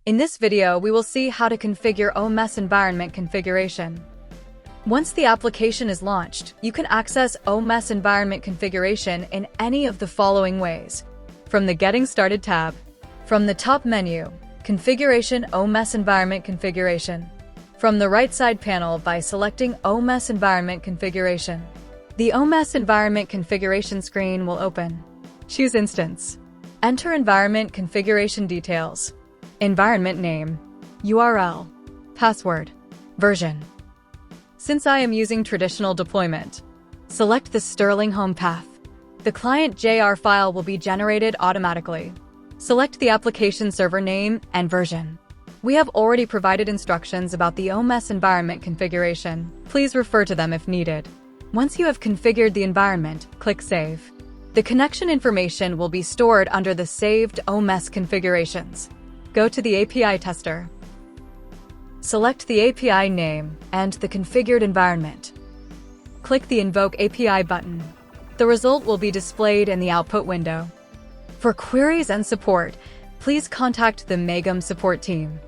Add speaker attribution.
Speaker 1: In this video, we will see how to configure OMS Environment Configuration. Once the application is launched, you can access OMS Environment Configuration in any of the following ways. From the Getting Started tab. From the top menu, Configuration OMS Environment Configuration. From the right side panel by selecting OMS Environment Configuration. The OMS Environment Configuration screen will open. Choose Instance. Enter Environment Configuration details. Environment name, URL, password, version. Since I am using traditional deployment, select the Sterling home path. The client JR file will be generated automatically. Select the application server name and version. We have already provided instructions about the OMS environment configuration. Please refer to them if needed. Once you have configured the environment, click Save. The connection information will be stored under the saved OMS configurations. Go to the API tester. Select the API name and the configured environment. Click the Invoke API button. The result will be displayed in the output window. For queries and support, please contact the Maegham support team.